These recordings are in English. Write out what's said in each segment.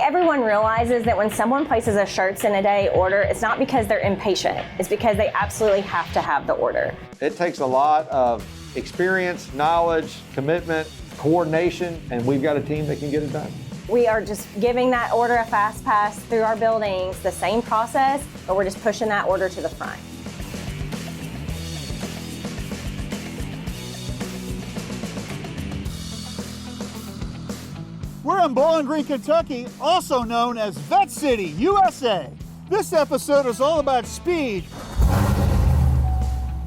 everyone realizes that when someone places a shirts in a day order, it's not because they're impatient. It's because they absolutely have to have the order. It takes a lot of experience, knowledge, commitment, coordination, and we've got a team that can get it done. We are just giving that order a fast pass through our buildings, the same process, but we're just pushing that order to the front. We're in Bowling Green, Kentucky, also known as Vet City, USA. This episode is all about speed,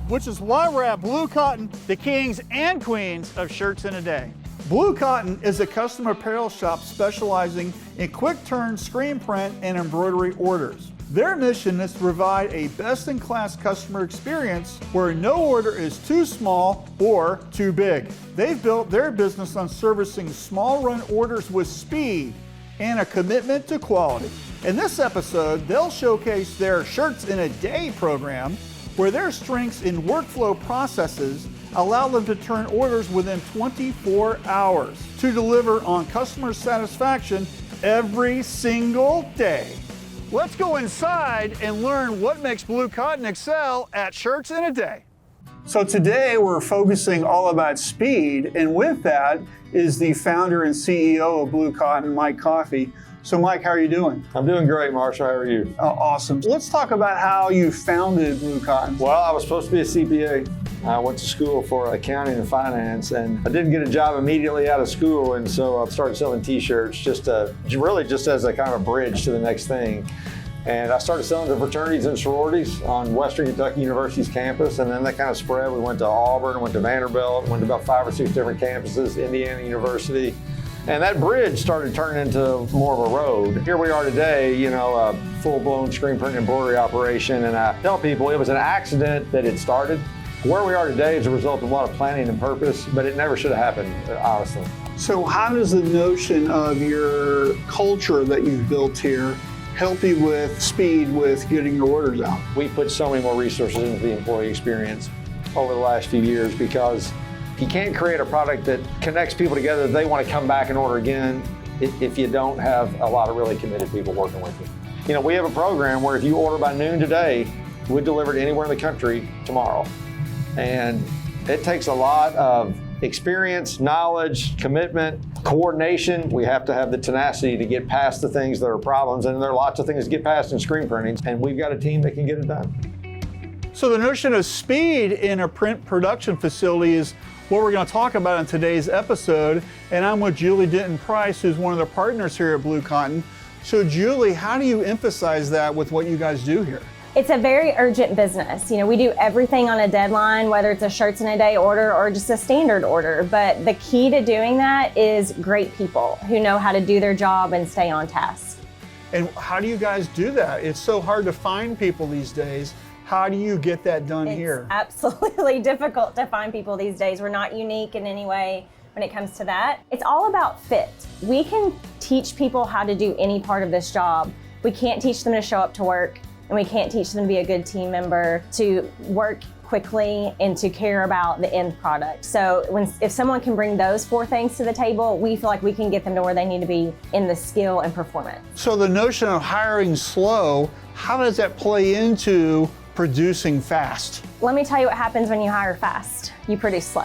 which is why we're at BlueCotton, the kings and queens of shirts in a day. BlueCotton is a custom apparel shop specializing in quick-turn screen print and embroidery orders. Their mission is to provide a best-in-class customer experience where no order is too small or too big. They've built their business on servicing small-run orders with speed and a commitment to quality. In this episode, they'll showcase their Shirts in a Day program, where their strengths in workflow processes allow them to turn orders within 24 hours to deliver on customer satisfaction every single day. Let's go inside and learn what makes BlueCotton excel at Shirts in a Day. So today we're focusing all about speed, and with that is the founder and CEO of BlueCotton, Mike Coffey. So Mike, how are you doing? I'm doing great, Marshall. How are you? Oh, awesome. Let's talk about how you founded BlueCotton. Well, I was supposed to be a CPA. I went to school for accounting and finance, and I didn't get a job immediately out of school, and so I started selling t-shirts just as a kind of a bridge to the next thing. And I started selling to fraternities and sororities on Western Kentucky University's campus, and then that kind of spread. We went to Auburn, went to Vanderbilt, went to about 5 or 6 different campuses, Indiana University. And that bridge started turning into more of a road. Here we are today, a full-blown screen print embroidery operation, and I tell people it was an accident that it started. Where we are today is a result of a lot of planning and purpose, but it never should have happened, honestly. So how does the notion of your culture that you've built here help you with speed with getting your orders out? We put so many more resources into the employee experience over the last few years, because you can't create a product that connects people together that they want to come back and order again if you don't have a lot of really committed people working with you. We have a program where if you order by noon today, we deliver it anywhere in the country tomorrow. And it takes a lot of experience, knowledge, commitment, coordination. We have to have the tenacity to get past the things that are problems, and there are lots of things to get past in screen printing, and we've got a team that can get it done. So the notion of speed in a print production facility is what we're going to talk about in today's episode, and I'm with Julie Denton-Price, who's one of the partners here at BlueCotton. So Julie, how do you emphasize that with what you guys do here? It's a very urgent business. We do everything on a deadline, whether it's a shirts in a day order or just a standard order. But the key to doing that is great people who know how to do their job and stay on task. And how do you guys do that? It's so hard to find people these days. How do you get that done here? It's absolutely difficult to find people these days. We're not unique in any way when it comes to that. It's all about fit. We can teach people how to do any part of this job. We can't teach them to show up to work, and we can't teach them to be a good team member, to work quickly, and to care about the end product. So if someone can bring those 4 things to the table, we feel like we can get them to where they need to be in the skill and performance. So the notion of hiring slow, how does that play into producing fast? Let me tell you what happens when you hire fast. You produce slow.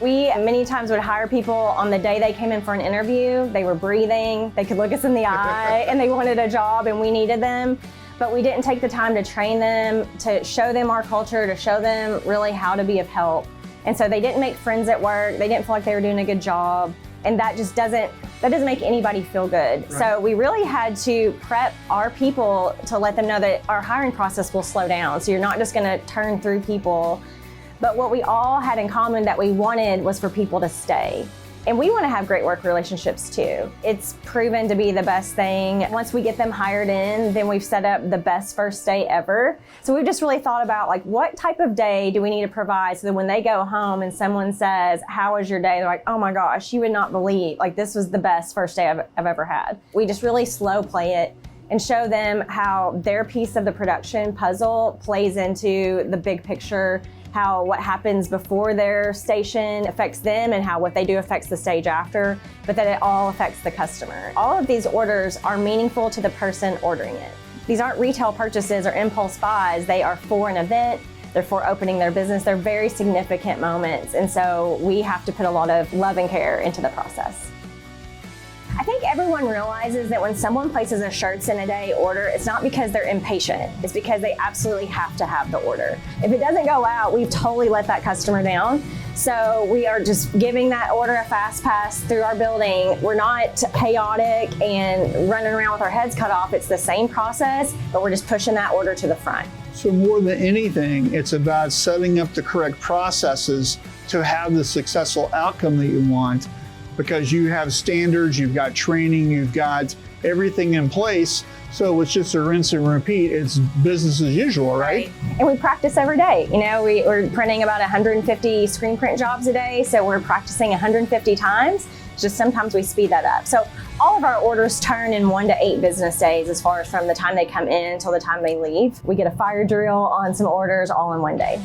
We many times would hire people on the day they came in for an interview. They were breathing, they could look us in the eye, and they wanted a job and we needed them. But we didn't take the time to train them, to show them our culture, to show them really how to be of help. And so they didn't make friends at work, they didn't feel like they were doing a good job, and that doesn't make anybody feel good. Right. So we really had to prep our people to let them know that our hiring process will slow down. So you're not just gonna turn through people. But what we all had in common that we wanted was for people to stay. And we want to have great work relationships too. It's proven to be the best thing. Once we get them hired in, then we've set up the best first day ever. So we've just really thought about what type of day do we need to provide so that when they go home and someone says, "How was your day?" They're like, "Oh my gosh, you would not believe, this was the best first day I've ever had." We just really slow play it and show them how their piece of the production puzzle plays into the big picture how what happens before their station affects them and how what they do affects the stage after, but that it all affects the customer. All of these orders are meaningful to the person ordering it. These aren't retail purchases or impulse buys. They are for an event. They're for opening their business. They're very significant moments. And so we have to put a lot of love and care into the process. I think everyone realizes that when someone places a shirts in a day order, it's not because they're impatient. It's because they absolutely have to have the order. If it doesn't go out, we've totally let that customer down. So we are just giving that order a fast pass through our building. We're not chaotic and running around with our heads cut off. It's the same process, but we're just pushing that order to the front. So more than anything, it's about setting up the correct processes to have the successful outcome that you want, because you have standards, you've got training, you've got everything in place. So it's just a rinse and repeat. It's business as usual, right? And we practice every day. You know, we're printing about 150 screen print jobs a day. So we're practicing 150 times. Just sometimes we speed that up. So all of our orders turn in 1 to 8 business days as far as from the time they come in until the time they leave. We get a fire drill on some orders all in 1 day.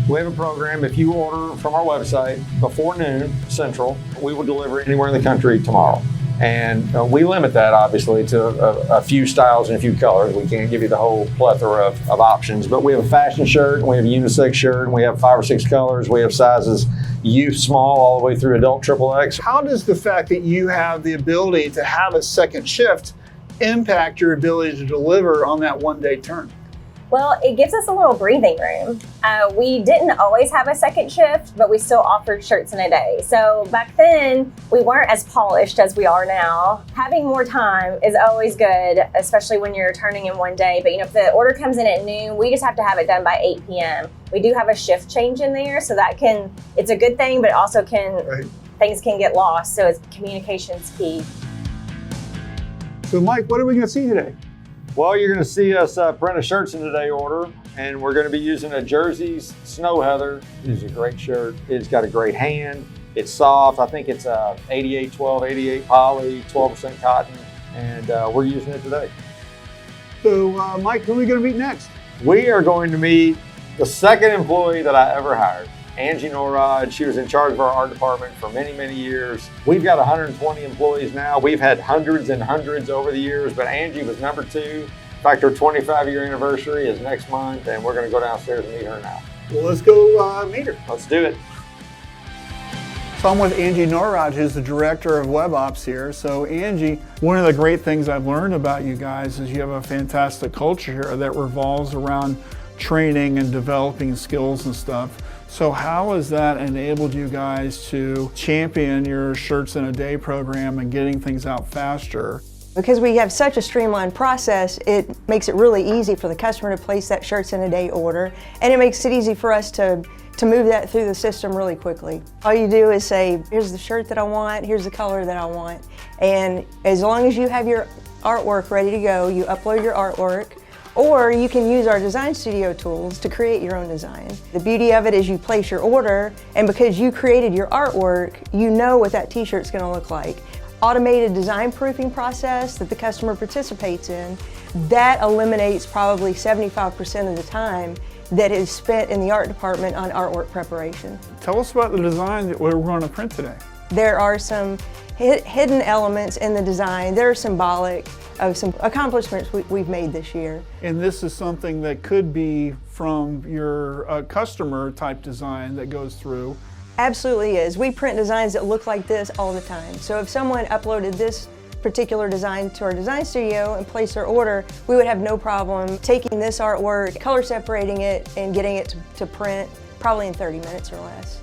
We have a program. If you order from our website before noon Central, we will deliver anywhere in the country tomorrow. And we limit that obviously to a few styles and a few colors. We can't give you the whole plethora of options, but we have a fashion shirt, and we have a unisex shirt, and we have 5 or 6 colors. We have sizes youth small all the way through adult XXX. How does the fact that you have the ability to have a second shift impact your ability to deliver on that 1 day turn? Well, it gives us a little breathing room. We didn't always have a second shift, but we still offered shirts in a day. So back then, we weren't as polished as we are now. Having more time is always good, especially when you're turning in 1 day. But you know, if the order comes in at noon, we just have to have it done by 8 p.m. We do have a shift change in there, so that it's a good thing, but it also things can get lost. So communication's key. So Mike, what are we gonna see today? Well, you're going to see us print a shirts in a day order, and we're going to be using a JERZEES Snow Heather. It's a great shirt. It's got a great hand. It's soft. I think it's 88-12, 88 poly, 12% cotton, and we're using it today. So Mike, who are we going to meet next? We are going to meet the second employee that I ever hired, Angie Norrod. She was in charge of our art department for many, many years. We've got 120 employees now. We've had hundreds and hundreds over the years, but Angie was number 2. In fact, her 25-year anniversary is next month, and we're going to go downstairs and meet her now. Well, let's go meet her. Let's do it. So I'm with Angie Norrod, who's the director of web ops here. So Angie, one of the great things I've learned about you guys is you have a fantastic culture here that revolves around training and developing skills and stuff. So how has that enabled you guys to champion your shirts in a day program and getting things out faster? Because we have such a streamlined process, it makes it really easy for the customer to place that shirts in a day order, and it makes it easy for us to move that through the system really quickly. All you do is say, here's the shirt that I want, here's the color that I want, and as long as you have your artwork ready to go, you upload your artwork, or you can use our design studio tools to create your own design. The beauty of it is you place your order, and because you created your artwork, you know what that t-shirt's gonna look like. Automated design proofing process that the customer participates in, that eliminates probably 75% of the time that is spent in the art department on artwork preparation. Tell us about the design that we're going to print today. There are some hidden elements in the design. They're symbolic of some accomplishments we've made this year. And this is something that could be from your customer type design that goes through. Absolutely is. We print designs that look like this all the time. So if someone uploaded this particular design to our design studio and placed their order, we would have no problem taking this artwork, color separating it, and getting it to print probably in 30 minutes or less.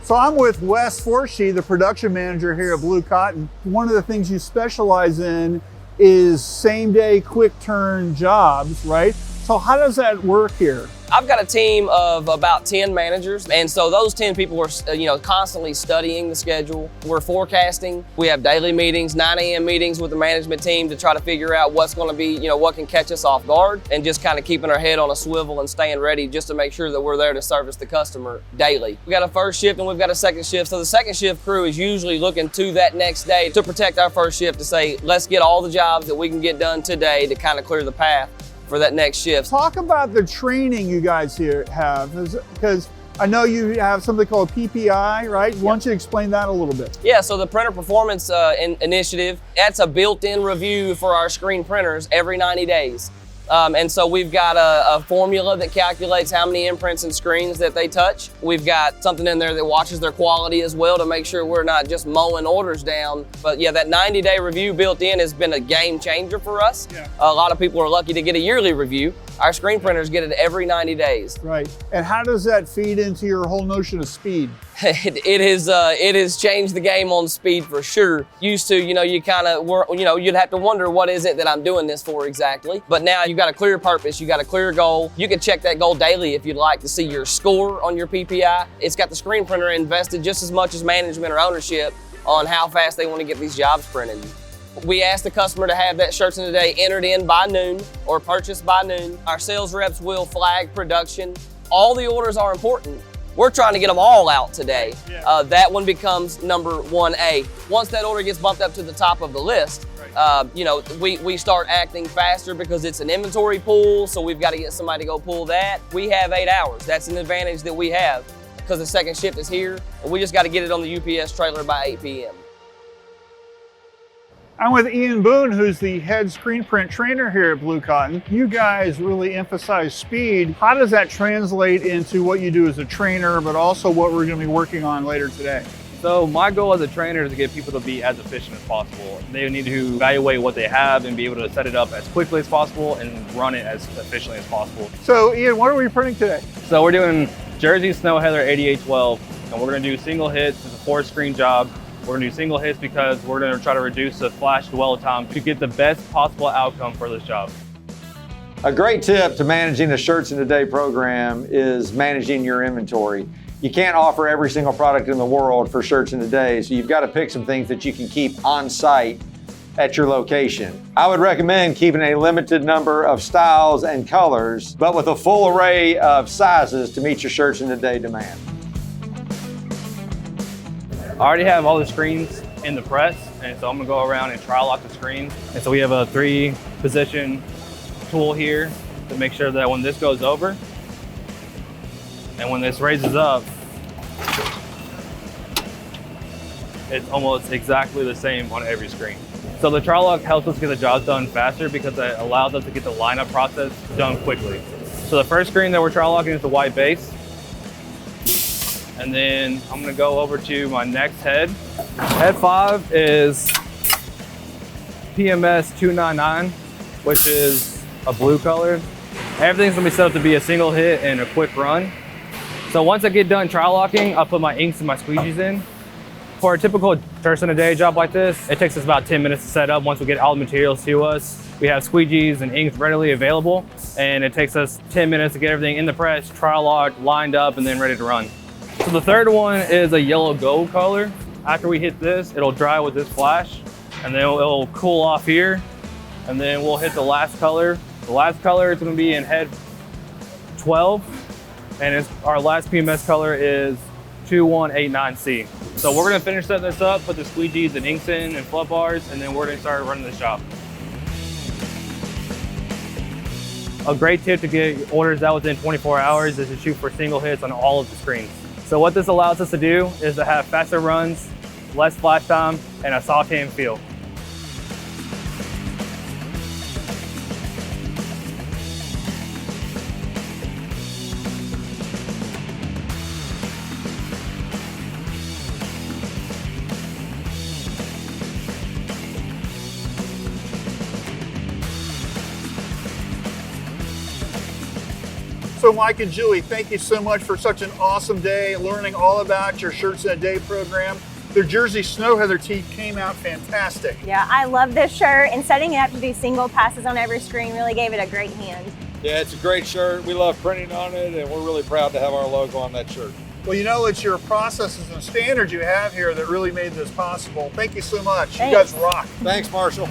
So I'm with Wes Forshee, the production manager here at BlueCotton. One of the things you specialize in is same day quick turn jobs, right? So how does that work here? I've got a team of about 10 managers, and so those 10 people are constantly studying the schedule. We're forecasting. We have daily meetings, 9 a.m. meetings with the management team to try to figure out what's going to be, what can catch us off guard, and just kind of keeping our head on a swivel and staying ready just to make sure that we're there to service the customer daily. We got a first shift and we've got a second shift, so the second shift crew is usually looking to that next day to protect our first shift, to say, let's get all the jobs that we can get done today to kind of clear the path for that next shift. Talk about the training you guys here have, because I know you have something called PPI, right? Why don't you explain that a little bit? Yeah, so the Printer Performance Initiative, that's a built-in review for our screen printers every 90 days. And so we've got a formula that calculates how many imprints and screens that they touch. We've got something in there that watches their quality as well to make sure we're not just mowing orders down. But yeah, that 90-day review built in has been a game changer for us. Yeah. A lot of people are lucky to get a yearly review. Our screen printers get it every 90 days. Right. And how does that feed into your whole notion of speed? It has changed the game on speed for sure. Used to, you kind of were, you'd have to wonder what is it that I'm doing this for exactly. But now you've got a clear purpose, you got a clear goal. You can check that goal daily if you'd like to see your score on your PPI. It's got the screen printer invested just as much as management or ownership on how fast they want to get these jobs printed. We ask the customer to have that Shirts in a Day entered in by noon or purchased by noon. Our sales reps will flag production. All the orders are important. We're trying to get them all out today. Yeah. That one becomes number 1A. Once that order gets bumped up to the top of the list, we start acting faster because it's an inventory pool, so we've got to get somebody to go pull that. We have 8 hours. That's an advantage that we have because the second shift is here, and we just got to get it on the UPS trailer by 8 p.m. I'm with Ian Boone, who's the head screen print trainer here at BlueCotton. You guys really emphasize speed. How does that translate into what you do as a trainer, but also what we're going to be working on later today? So my goal as a trainer is to get people to be as efficient as possible. They need to evaluate what they have and be able to set it up as quickly as possible and run it as efficiently as possible. So Ian, what are we printing today? So we're doing Jersey Snow Heather 8812, and we're going to do single hits. It's a 4-screen job. We're gonna do single hits because we're gonna try to reduce the flash dwell time to get the best possible outcome for this job. A great tip to managing the Shirts in a Day program is managing your inventory. You can't offer every single product in the world for Shirts in a Day, so you've got to pick some things that you can keep on site at your location. I would recommend keeping a limited number of styles and colors, but with a full array of sizes to meet your Shirts in a Day demand. I already have all the screens in the press, and so I'm gonna go around and trial lock the screens. And so we have a 3-position tool here to make sure that when this goes over and when this raises up, it's almost exactly the same on every screen. So the trial lock helps us get the job done faster because it allows us to get the lineup process done quickly. So the first screen that we're trial locking is the white base. And then I'm gonna go over to my next head. Head 5 is PMS 299, which is a blue color. Everything's gonna be set up to be a single hit and a quick run. So once I get done trial locking, I'll put my inks and my squeegees in. For a typical Shirts in a Day job like this, it takes us about 10 minutes to set up once we get all the materials to us. We have squeegees and inks readily available, and it takes us 10 minutes to get everything in the press, trial locked, lined up, and then ready to run. So the third one is a yellow gold color. After we hit this, it'll dry with this flash, and then it'll cool off here, and then we'll hit the last color. The last color is gonna be in head 12, and our last PMS color is 2189C. So we're gonna finish setting this up, put the squeegees and inks in and flood bars, and then we're gonna start running this job. A great tip to get orders out within 24 hours is to shoot for single hits on all of the screens. So what this allows us to do is to have faster runs, less flash time, and a soft hand feel. So Mike and Julie, thank you so much for such an awesome day, learning all about your Shirts in a Day program. The Jersey Snow Heather tee came out fantastic. Yeah, I love this shirt, and setting it up to do single passes on every screen really gave it a great hand. Yeah, it's a great shirt. We love printing on it, and we're really proud to have our logo on that shirt. Well, you know, it's your processes and standards you have here that really made this possible. Thank you so much. Thanks. You guys rock. Thanks, Marshall.